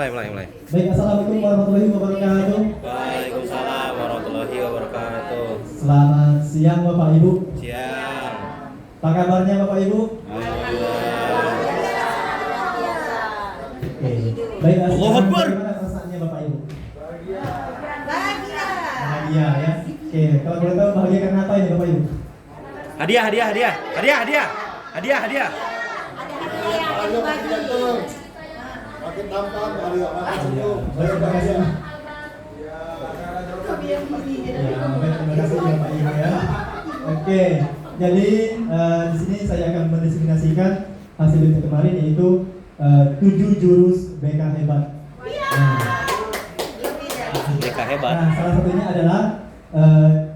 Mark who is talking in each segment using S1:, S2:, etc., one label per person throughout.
S1: mulai.
S2: Baik, assalamualaikum warahmatullahi wabarakatuh.
S1: Waalaikumsalam warahmatullahi wabarakatuh.
S2: Selamat siang Bapak Ibu.
S1: Siang.
S2: Apa kabarnya Bapak Ibu?
S1: Alhamdulillah.
S2: Oke. Baik,
S1: Allahu Akbar.
S2: Bagaimana perasaannya Bapak Ibu?
S3: Bahagia.
S2: Bahagia ya. Oke, kalau boleh tahu bahagia karena apa ini Bapak Ibu?
S1: Hadiah.
S3: Ada hadiah yang dibagi.
S4: Makin tampan kali ya, makin senyum.
S2: Baik, terima kasih. Ya, baik, terima kasih Bapak Ibu ya. Oke, jadi di sini saya akan mendiskriminasikan hasil riset kemarin yaitu 7 jurus BK hebat.
S1: Mereka hebat.
S2: Nah, salah satunya adalah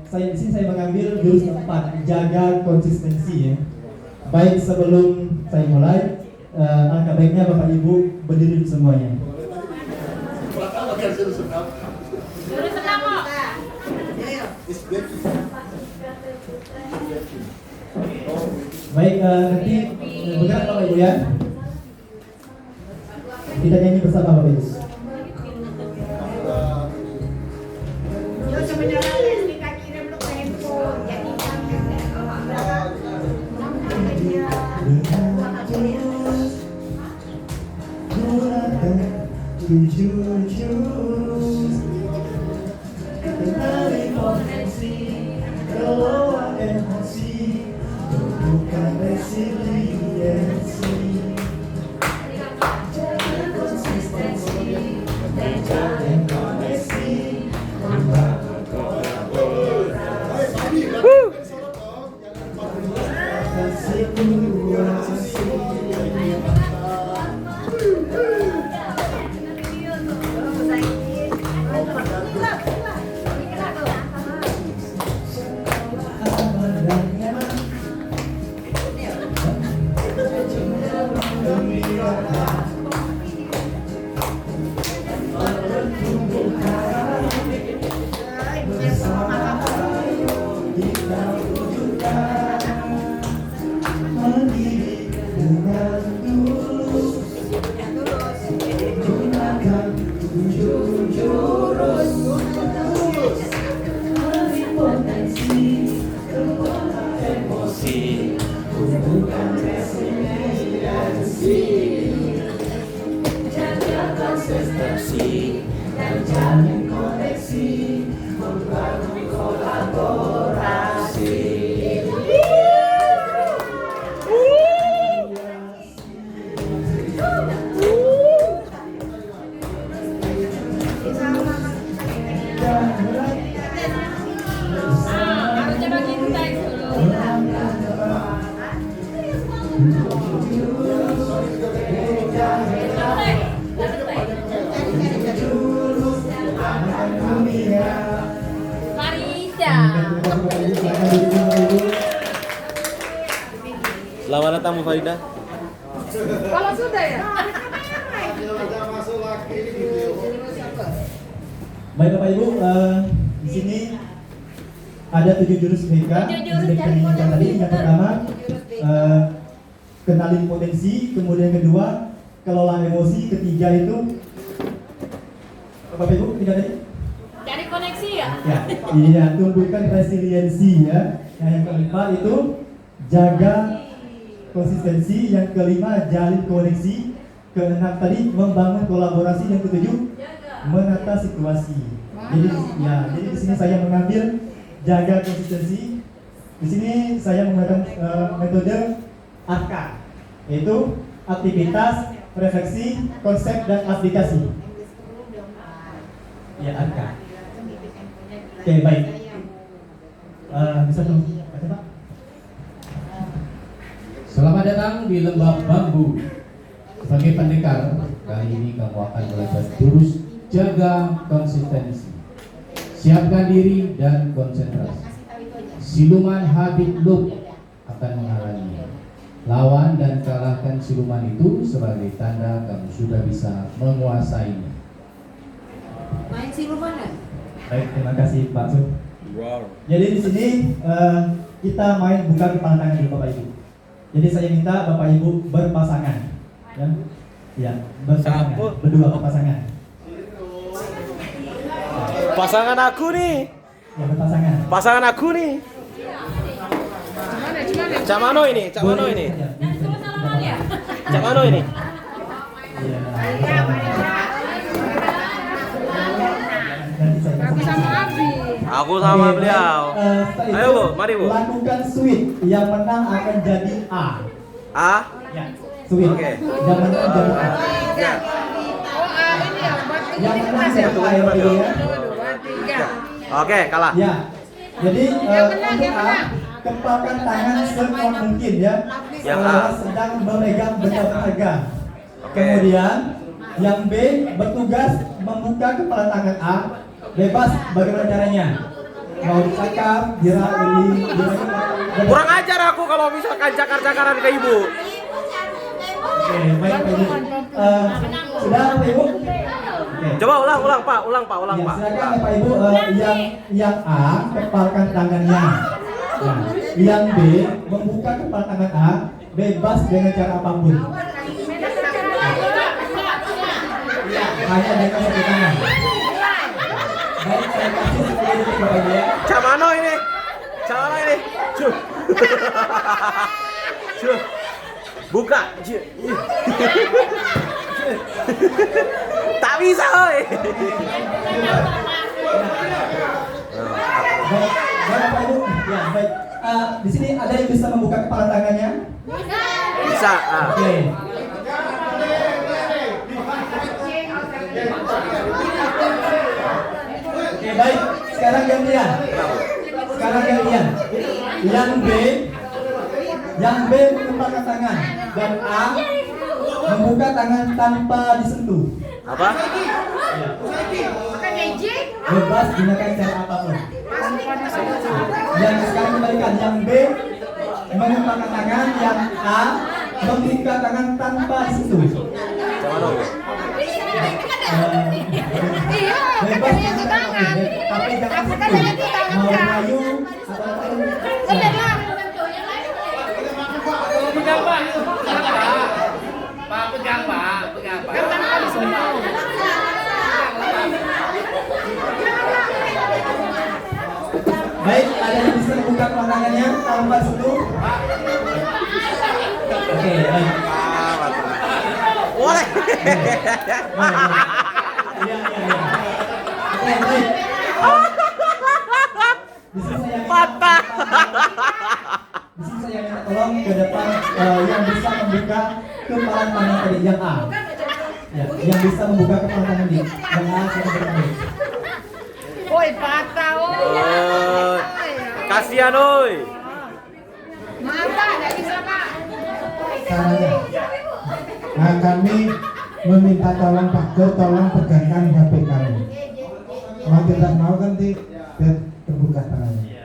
S2: saya di sini saya mengambil jurus 4, jaga konsistensi ya. Baik, sebelum saya mulai, alangkah baiknya Bapak Ibu berdiri semuanya.
S4: Belakang makin senang.
S3: Jurus senam kok.
S4: Is Becky.
S2: Baik, nanti bergerak Bapak Ibu ya. Kita nyanyi bersama Bapak Ibu.
S3: Yo sebenarnya di kaki rem lu ke handphone. Jadi
S2: Gunakan 7 jurus, kenali potensi, kelola emosi, tumbuhkan resiliensi, jaga konsistensi, dan jalin koneksi, membangun kolaborasi, kasih situasi. Konsistensi dan jalin koneksi, membangun kolaborasi.
S3: harusnya bagi teks dulu. Farida.
S1: Selamat datang Bu Farida.
S3: Kalau sudah ya.
S4: Kita masuk lagi ini video.
S2: Baik Bapak Ibu, di sini ada 7 jurus BK. Yang tadi yang pertama kenalin potensi, kemudian kedua kelola emosi, ketiga itu Bapak Ibu ketiga tadi?
S3: Cari koneksi ya.
S2: Ya, iya, tumbuhkan resiliensi ya. Yang keempat itu jaga konsistensi, yang kelima jalin koneksi, keenam tadi membangun kolaborasi, yang ketujuh menata situasi. Jadi di sini saya mengambil jaga konsistensi. Di sini saya menggunakan metode ARKA, yaitu aktivitas, refleksi, konsep, dan aplikasi. Ya, ARKA. Oke, baik. Bisa dong, Pak?
S5: Selamat datang di Lembah Bambu. Sebagai pendekar, kali ini kamu akan belajar jurus jaga konsistensi. Siapkan diri dan konsentrasi. Siluman Habib Lub akan menghalangi. Lawan dan kalahkan siluman itu sebagai tanda kamu sudah bisa menguasainya.
S3: Main siluman ya?
S2: Baik, terima kasih Pak Su.
S1: Wow.
S2: Jadi di sini kita main buka kepala tangan dulu Bapak Ibu. Jadi saya minta Bapak Ibu berpasangan. Ya. Ya, berpasangan.
S1: Siapa?
S2: Berdua berpasangan.
S1: Pasangan aku nih.
S2: Ya, berpasangan.
S1: Pasangan aku nih. Cak Mano ini, Cak Mano ini. Cak Mano ini.
S2: Iya.
S3: Aku sama Abi.
S1: Aku sama
S2: Oke,
S1: beliau.
S2: setelah itu,
S1: Ayo, Bu, mari, Bu.
S2: Lakukan switch. Yang menang akan jadi A.
S1: Ah,
S2: Ya, switch.
S1: Oke.
S2: Yang menang jadi A.
S1: ya.
S3: Oh, ini ya, buat
S2: Yang
S3: ini
S2: menang
S3: kelas ya.
S2: jadi A ya, Pak Ibu ya.
S3: Dua, tiga.
S1: Oke, kalah.
S2: Ya. Jadi
S3: Yang menang,
S2: untuk
S3: yang
S2: A,
S3: menang.
S2: kepalkan tangan sekuat mungkin ya.
S1: Yang A.
S2: Seolah sedang memegang benda berharga.
S1: Oke.
S2: Kemudian yang B bertugas membuka kepala tangan A. Bebas bagaimana caranya? Mau dicakar, dirali,
S1: Kurang ajar aku kalau misalkan cakar-cakaran ke ibu.
S2: Oke, baik Pak Ibu. Sudah Pak Ibu? Oke.
S1: Coba ulang Pak, ulang
S2: Ya,
S1: Pak.
S2: silakan Pak Ibu. Yang A kepalkan tangannya. Nah, yang B membuka kepala tangan A bebas dengan cara apapun. Hanya dengan satu tangan. Baik, saya kasih 10 detik Bapak Ibu ya.
S1: Cak Mano ini. Cak Mano ini. Cuh. Cuh. Buka. Cuh. Tak bisa, oi.
S2: Baik, Bapak Ibu. Ya, baik. Di sini ada yang bisa membuka kepala tangannya?
S1: Bisa. Ah.
S2: Oke. Oke, baik. Sekarang gantian. Yang B mengepalkan tangan dan A membuka tangan tanpa disentuh.
S1: Apa?
S3: Bukan ejek.
S2: Bebas gunakan cara apapun. Yang sekarang kembalikan, yang B mengepalkan tangan, yang A membuka tangan tanpa disentuh.
S1: Cak Mano.
S3: Iya,
S2: Bebas
S3: katanya itu
S2: gunakan
S3: tangan.
S2: apapun, tapi jangan
S3: Aku
S2: sentuh.
S3: katanya itu tangan
S2: Mau
S3: kan.
S2: melayu atau apapun.
S3: Bener lah.
S6: Pegang Pak. Pak pegang Pak.
S3: Kan tangan di semua.
S2: Baik, ada yang bisa membuka tangannya tanpa sentuh? Oke, baik.
S1: Boleh.
S2: Iya. Oke, baik. Di sini saya minta-
S1: Patah.
S2: Di sini saya minta tolong ke depan yang bisa membuka kepala tangan tadi yang A. Ya, yang bisa membuka kepala tangan di yang A saya bertanya.
S3: Woi, patah, woi.
S1: Oh, kasihan, oi.
S3: Maaf, Pak, nggak bisa, Pak.
S7: Caranya. Nah, kami meminta tolong Pak Gor, tolong pegangkan HP kami. Mau tidak mau kan terbuka tangannya.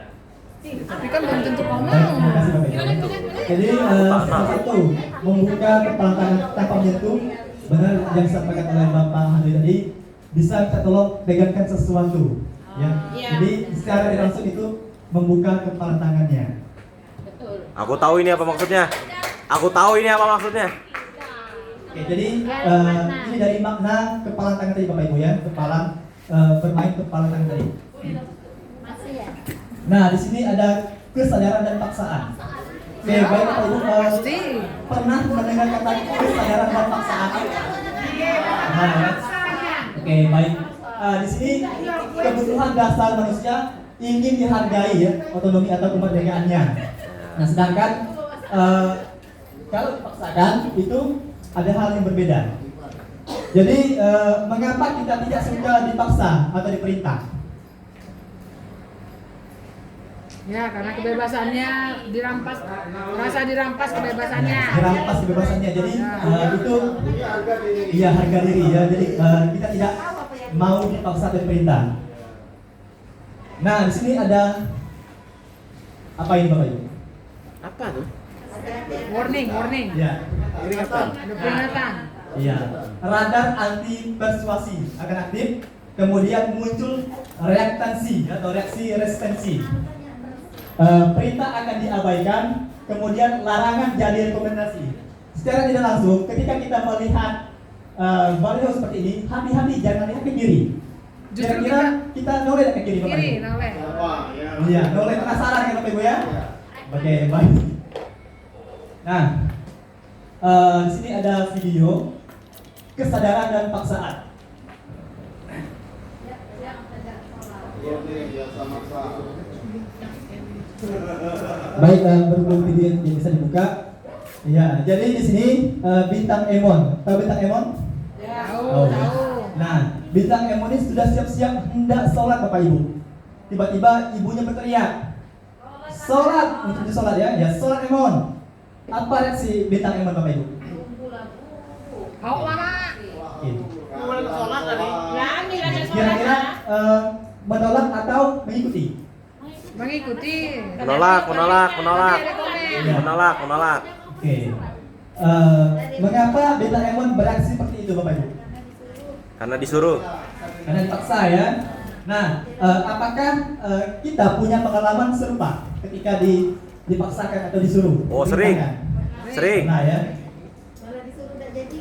S3: Tapi kan belum tentu
S2: Baik,
S3: ngomong.
S2: terima kasih Bapak Ibu. Jadi salah satu membuka kepala tangan tanpa menyentuh, benar yang disampaikan oleh Bapak Handri tadi, bisa kita tolong pegangkan sesuatu. Ya.
S3: Iya.
S2: Jadi secara tidak langsung itu membuka kepala tangannya.
S1: Aku tahu ini apa maksudnya.
S2: Oke, jadi ini dari makna kepala tangan tadi Bapak Ibu ya, kepala bermain kepala tangan tadi. Nah, di sini ada kesadaran dan paksaan. Oke, baik Bapak Ibu,
S3: Pasti.
S2: pernah mendengar kata kesadaran dan paksaan? Nah, oke, baik. Di sini kebutuhan dasar manusia ingin dihargai ya, otonomi atau kemerdekaannya. Nah, sedangkan kalau dipaksakan itu ada hal yang berbeda. Jadi mengapa kita tidak suka dipaksa atau diperintah?
S3: Ya, karena kebebasannya dirampas, merasa dirampas kebebasannya.
S2: Dirampas kebebasannya. Jadi itu iya harga diri ya. Jadi kita tidak mau dipaksa atau diperintah. Nah, di sini ada apa ini Bapak Ibu?
S1: Apa tuh?
S3: Warning.
S2: Ya.
S1: Peringatan.
S3: Ada peringatan.
S2: Iya. Radar anti persuasi akan aktif, kemudian muncul reaktansi atau reaksi resistensi. Perintah akan diabaikan, kemudian larangan jadi rekomendasi. Secara tidak langsung, ketika kita melihat baliho seperti ini, hati-hati jangan lihat ke kiri. Kira-kira kita noleh ke kiri Bapak
S3: Kiri,
S2: Ibu?
S3: noleh.
S2: Iya, noleh penasaran ya Bapak Ibu ya? Oke, baik. Nah, di sini ada video kesadaran dan paksaan. Baik, berhubung video yang bisa dibuka. Ya, jadi di sini bintang Emon. Tahu bintang Emon?
S3: Tahu, tahu.
S2: Nah, bintang Emon ini sudah siap-siap hendak sholat Bapak Ibu. Tiba-tiba ibunya berteriak, sholat, untuk sholat ya, ya sholat Emon. Apa reaksi bintang Emon Bapak Ibu?
S3: Mau lama.
S2: Kira-kira menolak atau mengikuti?
S3: Mengikuti.
S1: Menolak.
S2: Iya.
S1: Menolak.
S2: Oke. Mengapa bintang Emon bereaksi seperti itu Bapak Ibu?
S1: Karena disuruh.
S2: Karena dipaksa ya. Nah, apakah kita punya pengalaman serupa ketika dipaksakan atau disuruh?
S1: Oh, sering.
S2: Dimintakan?
S1: Sering.
S2: Nah ya.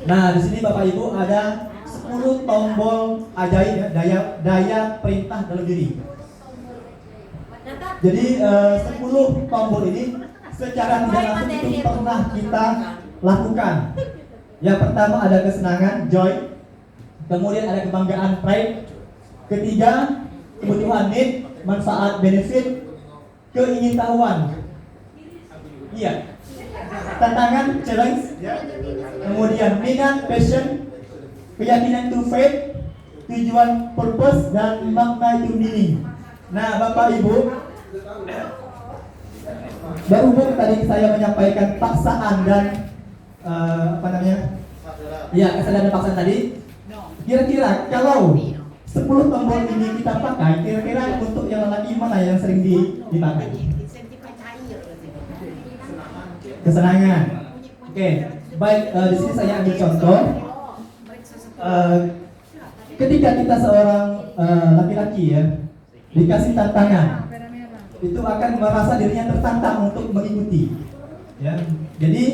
S2: Nah, di sini Bapak Ibu ada 10 tombol ajaib ya, daya perintah dalam diri. Jadi 10 tombol ini secara tidak langsung itu pernah kita lakukan. Yang pertama ada kesenangan, joy. Kemudian ada kebanggaan, pride. Ketiga, kebutuhan, need, manfaat, benefit, keingintahuan. Iya. Tantangan, challenge. Kemudian minat, passion, keyakinan to faith, tujuan, purpose, dan makna to meaning. Nah, Bapak Ibu, berhubung tadi saya menyampaikan paksaan dan ya kesadaran dan paksaan tadi. Kira-kira kalau 10 tombol ini kita pakai, kira-kira untuk yang lelaki mana yang sering dipakai? Kesenangan. Oke, baik. Di sini saya ambil contoh. Ketika kita seorang laki-laki ya dikasih tantangan, itu akan merasa dirinya tertantang untuk mengikuti. Ya, jadi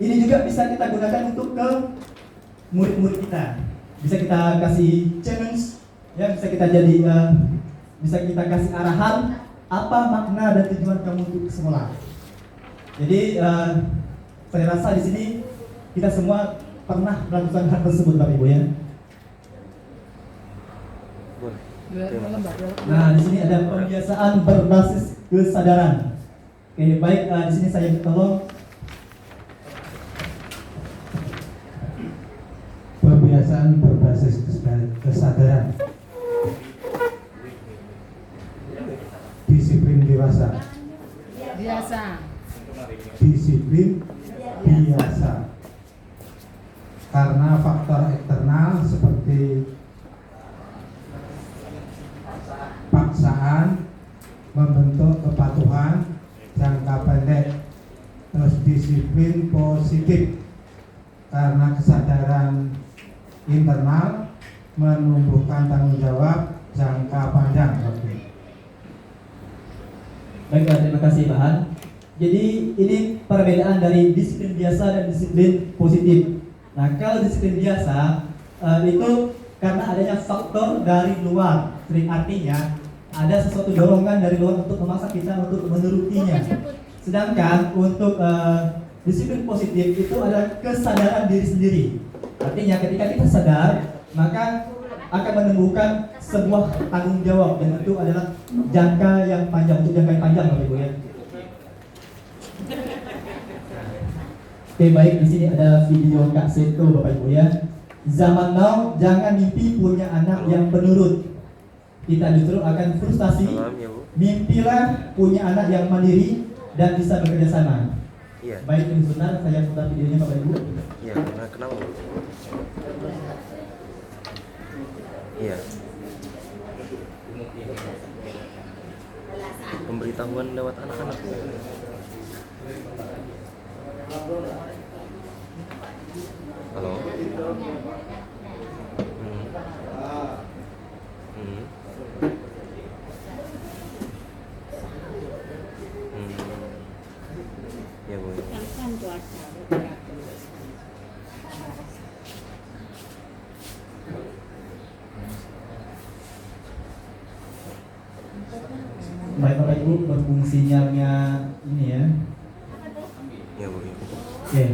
S2: ini juga bisa kita gunakan untuk ke murid-murid kita. Bisa kita kasih challenge, ya bisa kita bisa kita kasih arahan apa makna dan tujuan kamu untuk sekolah. Jadi saya rasa di sini kita semua pernah melakukan hal tersebut Bapak Ibu ya. Nah, di sini ada pembiasaan berbasis kesadaran. Oke, baik, di sini saya tolong
S7: Pembiasaan berbasis kesadaran. Disiplin dewasa.
S3: Biasa.
S7: Disiplin biasa. Karena faktor eksternal seperti paksaan membentuk kepatuhan jangka pendek. Terus disiplin positif karena kesadaran internal menumbuhkan tanggung jawab jangka panjang.
S2: Baik, terima kasih Pak Han. Jadi ini perbedaan dari disiplin biasa dan disiplin positif. Nah, kalau disiplin biasa itu karena adanya faktor dari luar, artinya ada sesuatu dorongan dari luar untuk memaksa kita untuk menurutinya. Sedangkan untuk disiplin positif itu adalah kesadaran diri sendiri. Artinya ketika kita sadar, maka akan menemukan sebuah tanggung jawab dan itu adalah jangka yang panjang, untuk jangka yang panjang Bapak Ibu ya. Oke, baik, di sini ada video Kak Seto Bapak Ibu ya. Zaman now jangan mimpi punya anak yang penurut. Kita justru akan frustasi. Mimpilah punya anak yang mandiri dan bisa bekerja sama.
S1: Iya.
S2: Baik, ini sebentar saya putar videonya Bapak Ibu.
S1: Iya, kenapa? Iya. Pemberitahuan lewat anak-anak. Halo. Ya Bu.
S2: Baik Bapak Ibu, berfungsinya ini ya.
S1: Ya Bu.
S2: Oke.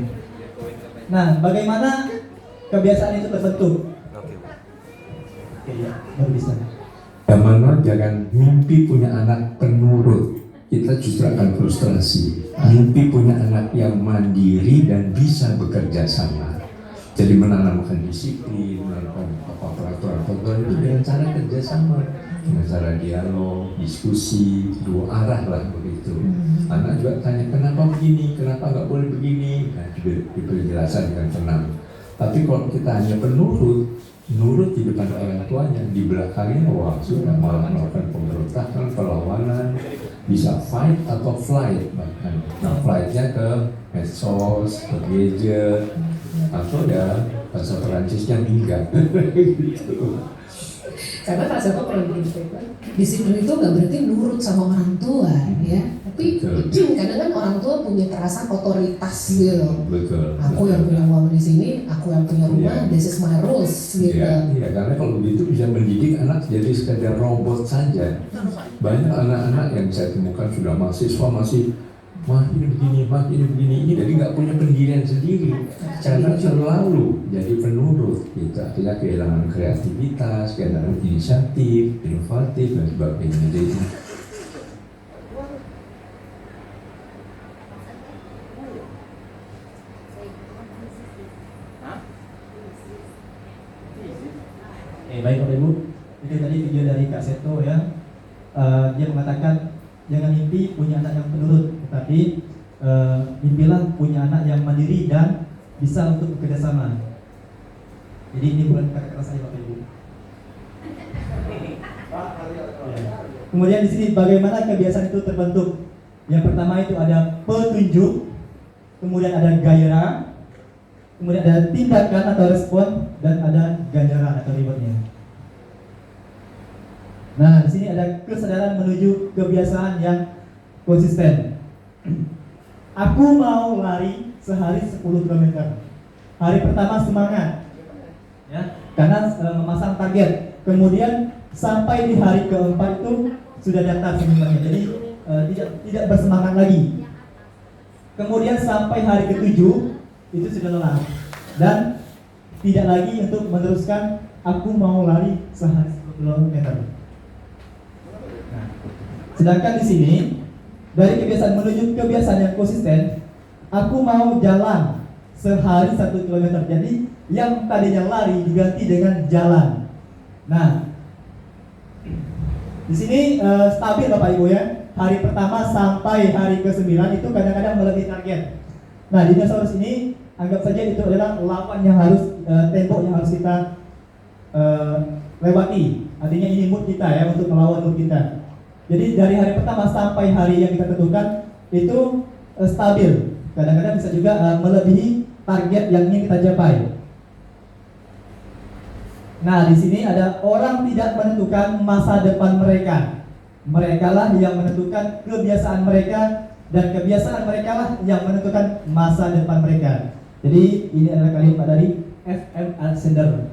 S2: Nah, bagaimana kebiasaan itu terbentuk?
S1: Oke Bu.
S2: Oke ya, baru bisa.
S6: Yang mana jangan mimpi punya anak penurut, kita justru akan frustrasi. Mimpi punya anak yang mandiri dan bisa bekerja sama. Jadi menanamkan disiplin, menanamkan peraturan-peraturan itu dengan cara kerjasama, dengan cara dialog, diskusi, dua arah lah begitu. Anak juga tanya kenapa begini, kenapa nggak boleh begini, nah, diberi penjelasan dengan tenang. Tapi kalau kita hanya penurut, nurut di depan orang tuanya, di belakangnya wah sudah malah melakukan pemberontakan, perlawanan, bisa fight atau flight bahkan. Nah flightnya ke medsos, ke gadget, atau ya bahasa Perancisnya minggat. Gitu.
S8: Karena Pak Joko pernah bilang disiplin itu nggak berarti nurut sama orang tua ya, tapi kadang kan orang tua punya perasaan otoritas gitu.
S6: Betul.
S8: Aku yang punya uang di sini, aku yang punya rumah, this is my rules gitu.
S6: Iya, karena kalau begitu bisa mendidik anak jadi sekadar robot saja. Banyak anak-anak yang saya temukan sudah mahasiswa masih ini begini, ini jadi nggak punya pendirian sendiri karena selalu jadi penurut gitu. Akhirnya kehilangan kreativitas, kehilangan inisiatif, inovatif dan sebagainya. Jadi
S2: Baik Bapak Ibu, itu tadi video dari Kak Seto ya. Dia mengatakan jangan mimpi punya anak yang penurut, tetapi mimpilah punya anak yang mandiri dan bisa untuk bekerja sama. Jadi ini bukan kata-kata saya Bapak Ibu. Ya. Kemudian di sini bagaimana kebiasaan itu terbentuk? Yang pertama itu ada petunjuk, kemudian ada gairah, kemudian ada tindakan atau respon, dan ada ganjaran atau rewardnya. Nah, di sini ada kesadaran menuju kebiasaan yang konsisten. Aku mau lari sehari 10 km. Hari pertama semangat, ya, karena memasang target. Kemudian sampai di hari keempat itu sudah datar sebenarnya, jadi tidak bersemangat lagi. Kemudian sampai hari ketujuh itu sudah lelah dan tidak lagi untuk meneruskan. Aku mau lari sehari 10 km. Sedangkan di sini dari kebiasaan menuju kebiasaan yang konsisten, aku mau jalan sehari 1 km. Jadi yang tadinya lari diganti dengan jalan. Nah, di sini stabil Bapak Ibu ya. Hari pertama sampai hari ke-9 itu kadang-kadang melebihi target. Nah, dinosaurus ini anggap saja itu adalah lawan yang harus tembok yang harus kita lewati. Artinya ini mood kita ya, untuk melawan mood kita. Jadi dari hari pertama sampai hari yang kita tentukan itu stabil. Kadang-kadang bisa juga melebihi target yang ingin kita capai. Nah, di sini ada orang tidak menentukan masa depan mereka. Mereka lah yang menentukan kebiasaan mereka, dan kebiasaan mereka lah yang menentukan masa depan mereka. Jadi ini adalah kalimat dari F.M. Alexander.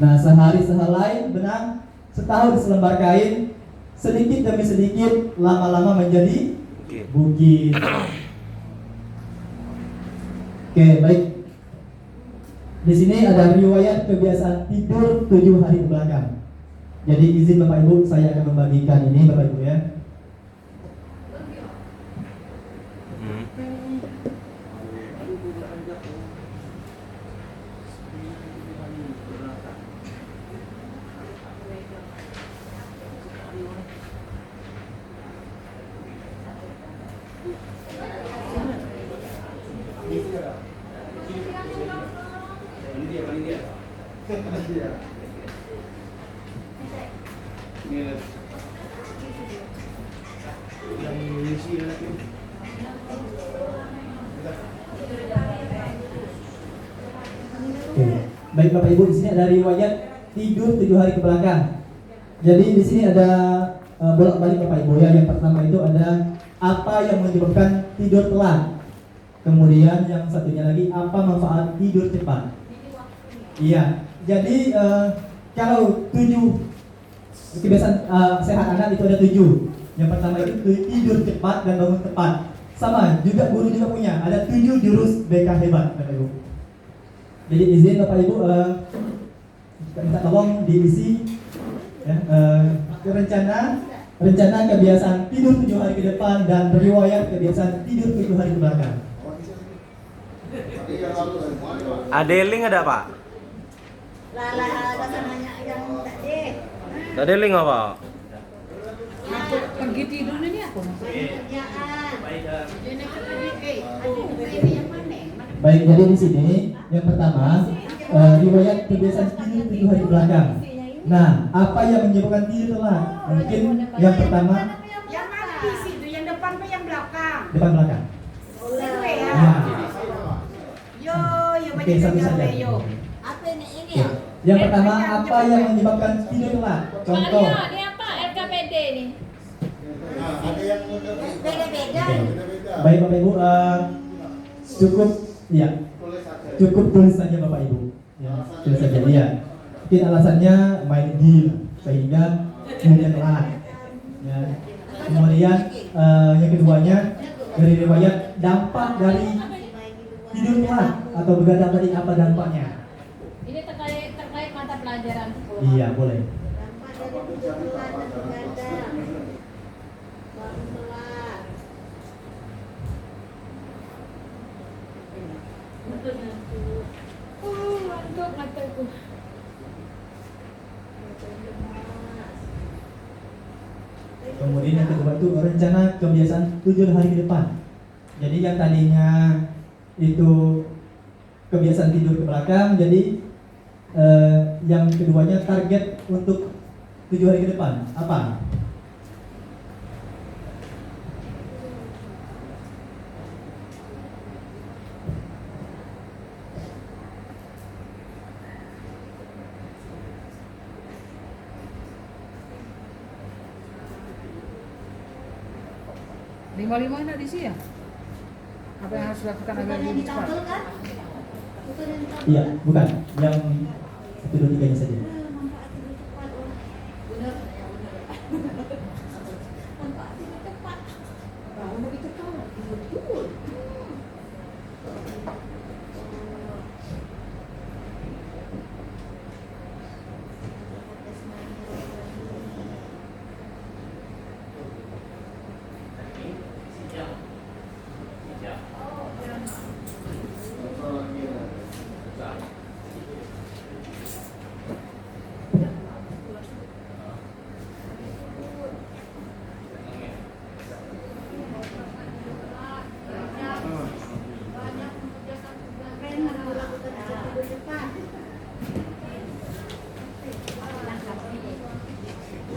S2: Nah, sehari sehelai benang, setahun selembar kain, sedikit demi sedikit lama-lama menjadi bukit. Oke, baik. Di sini ada riwayat kebiasaan tidur 7 hari ke belakang. Jadi izin Bapak Ibu, saya akan membagikan ini Bapak Ibu ya. Baik Bapak Ibu, di sini ada riwayat tidur 7 hari ke belakang. Jadi di sini ada bolak-balik Bapak Ibu ya. Yang pertama itu ada apa yang menyebabkan tidur telat. Kemudian yang satunya lagi apa manfaat tidur cepat. Iya. Jadi kalau 7 kebiasaan sehat anak itu ada 7. Yang pertama itu tidur cepat dan bangun tepat. Sama, juga guru juga punya, ada 7 jurus BK hebat, Bapak Ibu. Jadi izin Bapak Ibu, minta tolong diisi ya, rencana kebiasaan tidur 7 hari ke depan dan riwayat kebiasaan tidur 7 hari ke belakang.
S1: Adeling ada Pak?
S3: Lala ada sananya yang tadi.
S1: Adeling apa?
S3: Pergi tidurnya nih aku. Kerjaan.
S2: Baik, jadi di sini yang pertama riwayat kebiasaan tidur 7 hari ke belakang. Nah, apa yang menyebabkan tidur telat? Mungkin yang pertama
S3: Yang mana di situ? Yang depan apa yang belakang?
S2: depan belakang.
S3: Gue ya.
S2: Ya.
S3: Yo, yo
S2: Oke, satu saja.
S3: yo. Apa ini
S2: Ya. Yang pertama, apa yang menyebabkan tidur telat? Contoh.
S9: Ini apa? LKPD nih.
S4: Nah, ada yang
S3: Beda-beda.
S2: Baik Bapak Ibu, cukup ya, cukup tulis saja Bapak Ibu. Ya, tulis saja ya. Mungkin alasannya main game sehingga kemudian telat. Ya. Kemudian yang keduanya dari riwayat dampak dari tidur telat atau begadang tadi apa dampaknya?
S9: Ini terkait mata pelajaran sekolah.
S2: Iya boleh.
S9: Ngantuk mataku.
S2: Kemudian yang kedua itu rencana kebiasaan 7 hari ke depan. Jadi yang tadinya itu kebiasaan tidur ke belakang, jadi yang keduanya target untuk 7 hari ke depan apa?
S3: Lima enak di sini ya? Apa yang harus dilakukan agar lebih cepat?
S2: Iya, bukan. Yang 1, 2, 3 nya saja.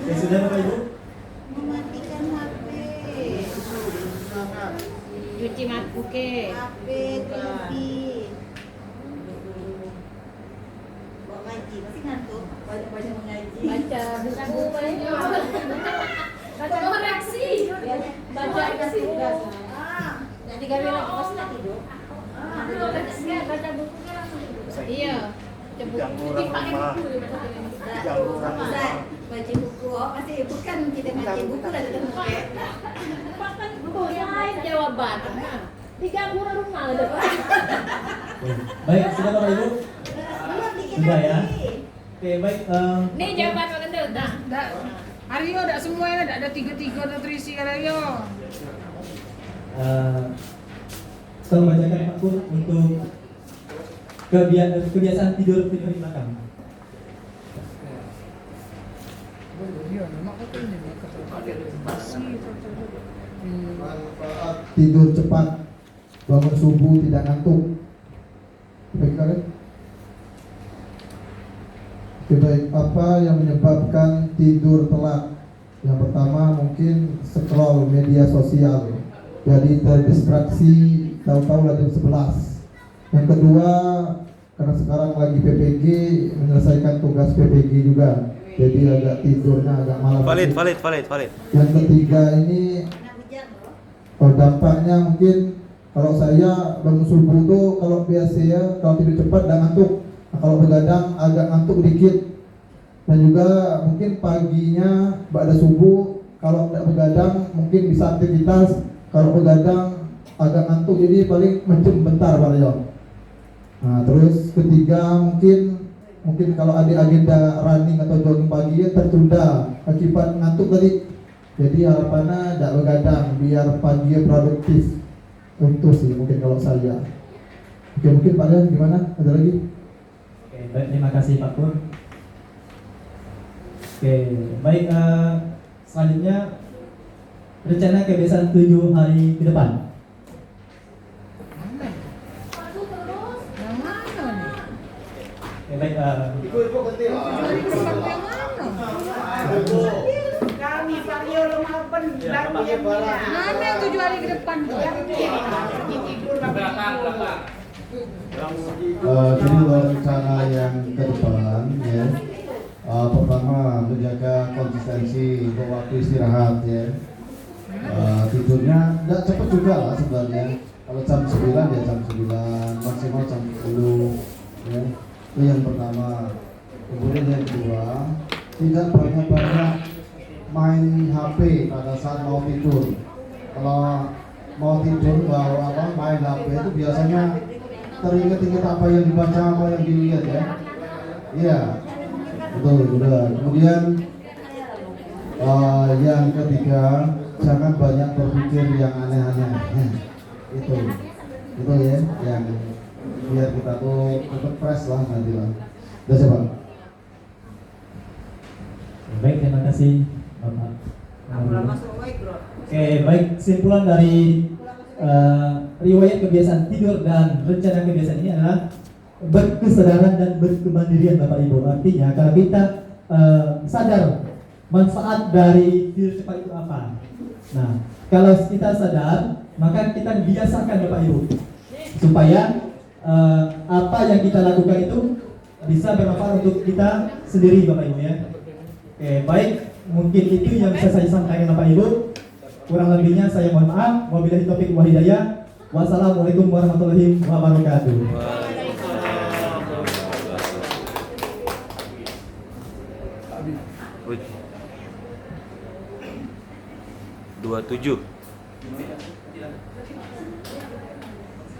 S2: Oke, sudah Bapak Ibu?
S3: Mematikan HP.
S9: Cuci mata
S3: HP, TV. Bawa ngaji, pasti ngantuk. Baca mengaji.
S9: baca buku banyak. Baca koreksi. Baca koreksi.
S3: Nanti kami lagi pasti tak tidur.
S9: Baca bukunya langsung. Iya. Baca buku. Dipakai buku.
S3: Bisa baca buku. Oh, pasti bukan kita baca buku lah tetap pakai.
S9: Makan buku lain jawaban. 3 murah rumah ada.
S2: Baik, sudah Bapak Ibu?
S3: Belum bikin
S2: Sudah ya?
S3: lagi.
S2: Oke, baik.
S9: Nih jawaban makan tuh. Nah.
S3: Aryo tidak semuanya tidak ada 3 nutrisi Aryo.
S2: Tolong bacakan Pak Kur untuk kebiasaan tidur 7 hari belakang.
S7: Manfaat tidur cepat, bangun subuh tidak ngantuk. Baik, baik, apa yang menyebabkan tidur telat? Yang pertama mungkin scroll media sosial, jadi terdistraksi, tahu-tahu lagi jam 11. Yang kedua, karena sekarang lagi PPG, menyelesaikan tugas PPG juga, jadi agak tidurnya agak malam.
S1: Valid.
S7: Yang ketiga ini dampaknya mungkin kalau saya bangun subuh tuh kalau biasa ya kalau tidur cepat dan ngantuk. Nah, kalau begadang agak ngantuk dikit. Dan juga mungkin paginya pada subuh kalau tidak begadang mungkin bisa aktivitas, kalau begadang agak ngantuk jadi paling mencem bentar Pak Leon. Nah, terus ketiga mungkin kalau ada agenda running atau jogging pagi ya tertunda akibat ngantuk tadi. Jadi harapannya tidak begadang biar pagi produktif. Itu sih mungkin kalau saya. Oke, mungkin Pak Leon gimana? Ada lagi?
S2: Oke, baik, terima kasih Pak Pur. Oke, baik, selanjutnya rencana kebiasaan 7 hari ke depan. Oke, baik,
S4: Ibu ganti lah.
S9: Kami Mario lemah
S1: Ya, Bapak.
S9: Mana yang 7 hari ke depan?
S7: Jadi rencana yang ke depan ya, pertama menjaga konsistensi untuk waktu istirahat ya. Tidurnya nggak cepat juga lah sebenarnya. Kalau jam 9 ya jam 9, maksimal jam 10 ya. Itu yang pertama. Kemudian yang kedua, tidak banyak-banyak main HP pada saat mau tidur. Kalau mau tidur main HP itu biasanya teringat-ingat apa yang dibaca, apa yang dilihat ya. Iya, betul, udah. Kemudian yang ketiga, jangan banyak berpikir yang aneh-aneh. Itu ya, yang biar kita tuh tetap fresh lah nanti lah. Udah coba.
S2: baik, terima kasih Bapak. Oke, baik, kesimpulan dari riwayat kebiasaan tidur dan rencana kebiasaan ini adalah berkesadaran dan berkemandirian Bapak Ibu. Artinya kalau kita sadar manfaat dari tidur cepat itu apa. Nah, kalau kita sadar, maka kita biasakan Bapak Ibu supaya apa yang kita lakukan itu bisa bermanfaat untuk kita sendiri Bapak Ibu ya. Oke, baik, mungkin itu yang bisa saya sampaikan Bapak Ibu. Kurang lebihnya saya mohon maaf. Wabillahi taufiq wal hidayah. Wassalamualaikum warahmatullahi wabarakatuh.
S1: Wih. 27.